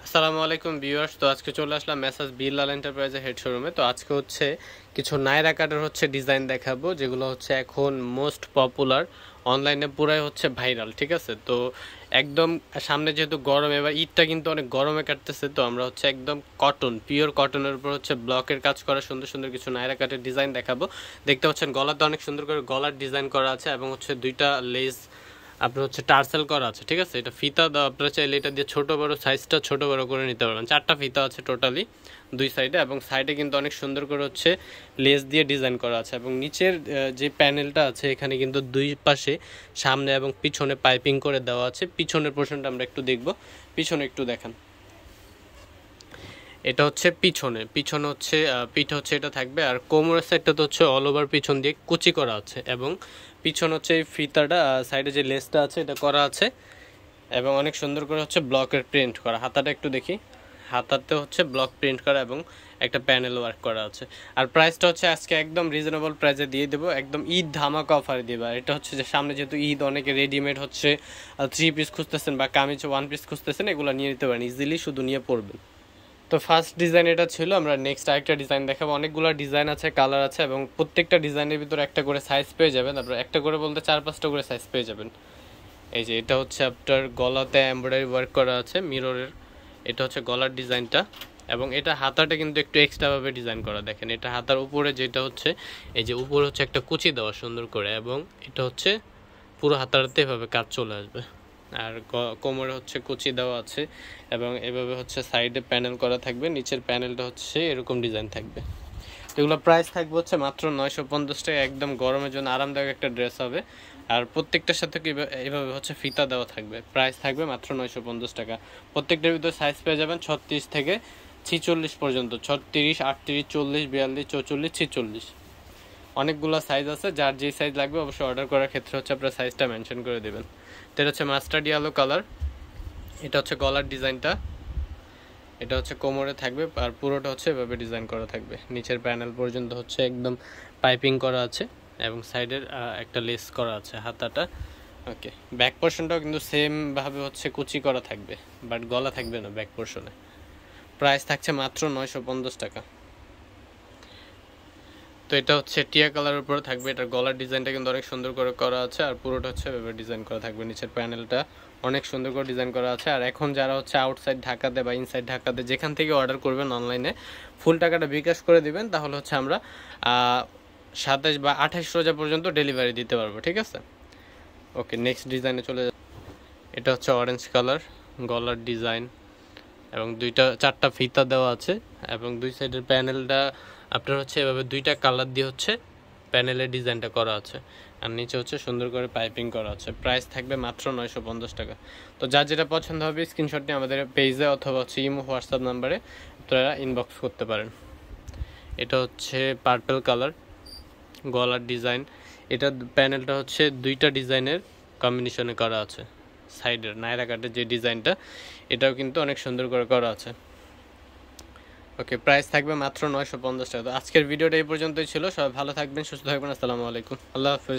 আসসালামু আলাইকুম ভিউয়ার্স। তো আজকে চলে আসলাম মেসাজ বিল্লাল এন্টারপ্রাইজের হেড শোরুমে। তো আজকে হচ্ছে কিছু নায়রা কাটের ডিজাইন দেখাবো, যেগুলো হচ্ছে এখন মোস্ট পপুলার, অনলাইনে পুরাই হচ্ছে ভাইরাল। ঠিক আছে, তো একদম সামনে যেহেতু গরম, এবার ঈদটা কিন্তু অনেক গরমে কাটতেছে, তো আমরা হচ্ছে একদম কটন, পিওর কটনের উপর ব্লকের কাজ করা সুন্দর সুন্দর কিছু নায়রা কাটের ডিজাইন দেখাবো। দেখতে পাচ্ছেন গলাতে অনেক সুন্দর করে গলার ডিজাইন করা আছে এবং দুইটা লেস আপনার টার্সেল করা আছে। ঠিক আছে, এটা ফিতা দেওয়া, আপনারা চাইলে এটা দিয়ে ছোট বড় সাইজটা ছোট বড় করে নিতে পারবেন। 4টা ফিতা আছে টোটালি দুই সাইডে, এবং সাইডে কিন্তু অনেক সুন্দর করে লেস দিয়ে ডিজাইন করা আছে। এবং নিচের যে প্যানেলটা আছে এখানে কিন্তু দুই পাশে সামনে এবং পিছনে পাইপিং করে দেওয়া আছে। পিছনের পোর্শনটা আমরা একটু দেখব, পিছনে একটু দেখান। এটা পিছনে পিছনে পিঠ এটা থাকবে, আর কোমরের সাইডটা তো অল ওভার পিছন দিয়ে কুচি করা আছে, এবং পিছন এই ফিতাটা সাইডে যে লেসটা আছে এটা করা আছে, এবং অনেক সুন্দর করে ব্লকের প্রিন্ট করা। হাতাটা একটু দেখি, হাতাতে ব্লক প্রিন্ট করা এবং একটা প্যানেল ওয়ার্ক করা আছে। আর প্রাইসটা আজকে একদম রিজনেবল প্রাইসে দিয়ে দেবো, একদম ঈদ ধামাকা অফারে দেবো। আর এটা যে সামনে যেহেতু ঈদ, অনেকে রেডিমেড 3 পিস খুঁজতেছেন বা কামিজ 1 পিস খুঁজতেছেন, এগুলো নিয়ে নিতে পারেন ইজিলি, শুধু নিয়ে পড়বেন। তো ফার্স্ট ডিজাইন এটা ছিল। আমরা নেক্সট আরেকটা ডিজাইন দেখাবো। অনেকগুলো ডিজাইন আছে, কালার আছে, এবং প্রত্যেকটা ডিজাইনের ভিতরে একটা করে সাইজ পেয়ে যাবেন। আপনারা একটা করে বলতে 4-5টা করে সাইজ পেয়ে যাবেন। এই যে এটা আপনার গলাতে এমব্রয়ডারি ওয়ার্ক করা আছে মিররের, এটা গলার ডিজাইনটা, এবং এটা হাতাটা কিন্তু একটু এক্সট্রাভাবে ডিজাইন করা। দেখেন এটা হাতার উপরে যেটা এই যে উপরে একটা কুচি দেওয়া সুন্দর করে, এবং এটা পুরো হাতাতে এভাবে কাজ চলে আসবে। আর কোমরে কুচি দেওয়া আছে, এবং এভাবে সাইডে প্যানেল করা থাকবে। নিচের প্যানেলটা এরকম ডিজাইন থাকবে। এগুলো প্রাইস থাকবে মাত্র 950 টাকা। একদম গরমের জন্য আরামদায়ক একটা ড্রেস হবে। আর প্রত্যেকটার সাথে এভাবে ফিতা দেওয়া থাকবে। প্রাইস থাকবে মাত্র 950 টাকা। প্রত্যেকটার ভিতরে সাইজ পেয়ে যাবেন 36 থেকে 46 পর্যন্ত। 36, 38, 40, 42, 44, 46, অনেকগুলো সাইজ আছে। যার যেই সাইজ লাগবে অবশ্যই অর্ডার করার ক্ষেত্রে আপনার সাইজটা মেনশন করে দেবেন। তো এটা মাস্টার্ড ইয়েলো কালার। এটা গলার ডিজাইনটা, এটা কোমরে থাকবে, আর পুরোটা এভাবে ডিজাইন করা থাকবে। নিচের প্যানেল পর্যন্ত একদম পাইপিং করা আছে, এবং সাইডের একটা লেস করা আছে হাতাটা। ওকে, ব্যাক পোর্শনটাও কিন্তু সেম ভাবে কুচি করা থাকবে, বাট গলা থাকবে না ব্যাক পোর্শনে। প্রাইস থাকছে মাত্র 950 টাকা। তো এটা টিয়া কালারের উপরে থাকবে। এটার গলার ডিজাইনটা কিন্তু অনেক সুন্দর করে করা আছে, আর পুরোটা এভাবে ডিজাইন করা থাকবে। নিচের প্যানেলটা অনেক সুন্দর করে ডিজাইন করা আছে। আর এখন যারা আউটসাইড ঢাকাতে বা ইনসাইড ঢাকাতে যেখান থেকে অর্ডার করবেন অনলাইনে, ফুল টাকাটা বিকাশ করে দিবেন, তাহলে আমরা 27 বা 28 রোজা পর্যন্ত ডেলিভারি দিতে পারবো। ঠিক আছে, ওকে, নেক্সট ডিজাইনে চলে যাবে। এটা অরেঞ্জ কালার, গলার ডিজাইন, এবং 4টা ফিতা দেওয়া আছে, এবং দুই সাইডের প্যানেলটা আপনার এভাবে 2টা কালার দিয়ে প্যানেলের ডিজাইনটা করা আছে, আর নিচে সুন্দর করে পাইপিং করা আছে। প্রাইস থাকবে মাত্র 950 টাকা। তো যার যেটা পছন্দ হবে স্ক্রিনশট নিয়ে আমাদের পেজে অথবা ইমো হোয়াটসঅ্যাপ নাম্বারে আপনারা ইনবক্স করতে পারেন। এটা পার্পল কালার, গলার ডিজাইন। এটা প্যানেলটা 2টা ডিজাইনের কম্বিনেশনে করা আছে। সাইডের নায়রা কাটের যে ডিজাইনটা, এটাও কিন্তু অনেক সুন্দর করে করা আছে। ওকে, প্রাইস থাকবে মাত্র 950 টাকা। তো আজকের ভিডিওটা এই পর্যন্তই ছিল। সবাই ভালো থাকবেন, সুস্থ থাকবেন। আসসালামু আলাইকুম, আল্লাহ হাফেজ।